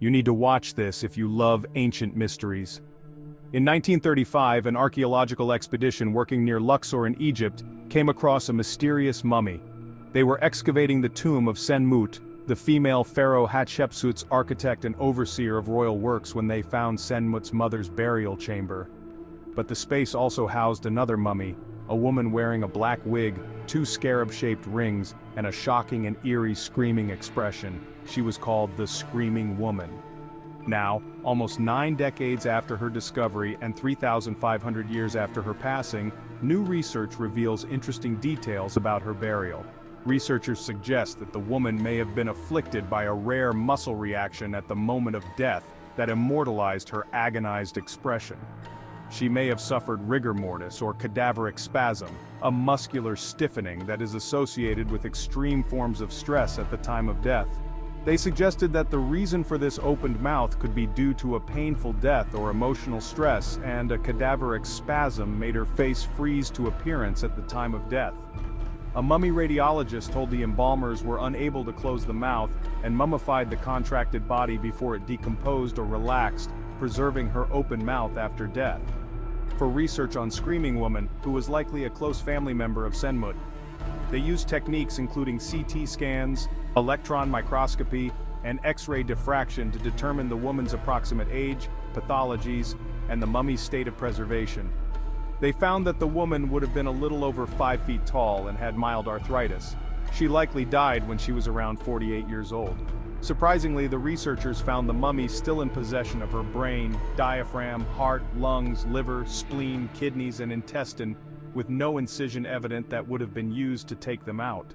You need to watch this if you love ancient mysteries. In 1935, an archaeological expedition working near Luxor in Egypt came across a mysterious mummy. They were excavating the tomb of Senmut, the female pharaoh Hatshepsut's architect and overseer of royal works, when they found Senmut's mother's burial chamber. But the space also housed another mummy, a woman wearing a black wig, two scarab-shaped rings, and a shocking and eerie screaming expression. She was called the Screaming Woman. Now, almost 9 decades after her discovery and 3,500 years after her passing, new research reveals interesting details about her burial. Researchers suggest that the woman may have been afflicted by a rare muscle reaction at the moment of death that immortalized her agonized expression. She may have suffered rigor mortis or cadaveric spasm, a muscular stiffening that is associated with extreme forms of stress at the time of death. They suggested that the reason for this opened mouth could be due to a painful death or emotional stress, and a cadaveric spasm made her face freeze to appearance at the time of death. A mummy radiologist told the embalmers were unable to close the mouth and mummified the contracted body before it decomposed or relaxed, preserving her open mouth after death. For research on Screaming Woman, who was likely a close family member of Senmut, they used techniques including CT scans, electron microscopy, and X-ray diffraction to determine the woman's approximate age, pathologies, and the mummy's state of preservation. They found that the woman would have been a little over 5 feet tall and had mild arthritis. She likely died when she was around 48 years old. Surprisingly, the researchers found the mummy still in possession of her brain, diaphragm, heart, lungs, liver, spleen, kidneys, and intestine, with no incision evident that would have been used to take them out.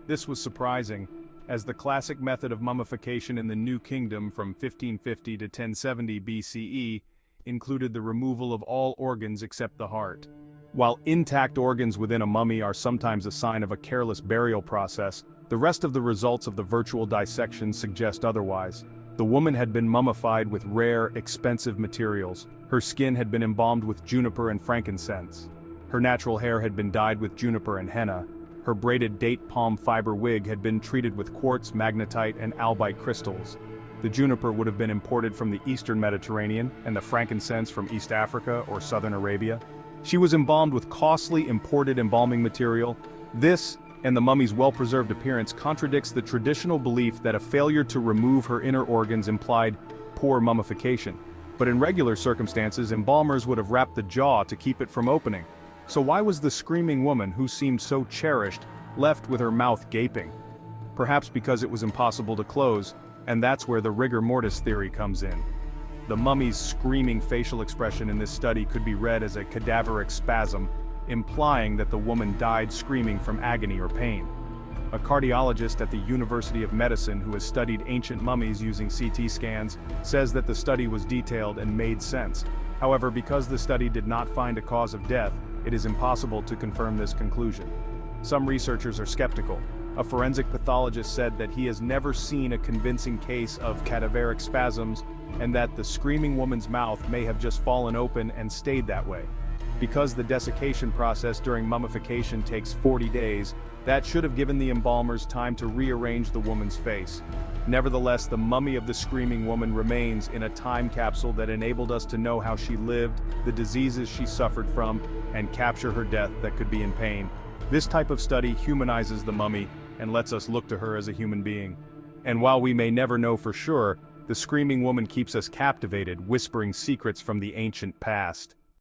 This was surprising, as the classic method of mummification in the New Kingdom from 1550 to 1070 BCE included the removal of all organs except the heart. While intact organs within a mummy are sometimes a sign of a careless burial process, the rest of the results of the virtual dissection suggest otherwise. The woman had been mummified with rare, expensive materials. Her skin had been embalmed with juniper and frankincense. Her natural hair had been dyed with juniper and henna. Her braided date palm fiber wig had been treated with quartz, magnetite, and albite crystals. The juniper would have been imported from the eastern Mediterranean, and the frankincense from East Africa or southern Arabia. She was embalmed with costly imported embalming material. This, and the mummy's well-preserved appearance, contradicts the traditional belief that a failure to remove her inner organs implied poor mummification. But in regular circumstances, embalmers would have wrapped the jaw to keep it from opening. So why was the Screaming Woman, who seemed so cherished, left with her mouth gaping? Perhaps because it was impossible to close, and that's where the rigor mortis theory comes in. The mummy's screaming facial expression in this study could be read as a cadaveric spasm, implying that the woman died screaming from agony or pain. A cardiologist at the University of Medicine who has studied ancient mummies using CT scans says that the study was detailed and made sense. However, because the study did not find a cause of death, it is impossible to confirm this conclusion. Some researchers are skeptical. A forensic pathologist said that he has never seen a convincing case of cadaveric spasms, and that the Screaming Woman's mouth may have just fallen open and stayed that way. Because the desiccation process during mummification takes 40 days, that should have given the embalmers time to rearrange the woman's face. Nevertheless, the mummy of the Screaming Woman remains in a time capsule that enabled us to know how she lived, the diseases she suffered from, and capture her death that could be in pain. This type of study humanizes the mummy and lets us look to her as a human being. And while we may never know for sure, the Screaming Woman keeps us captivated, whispering secrets from the ancient past.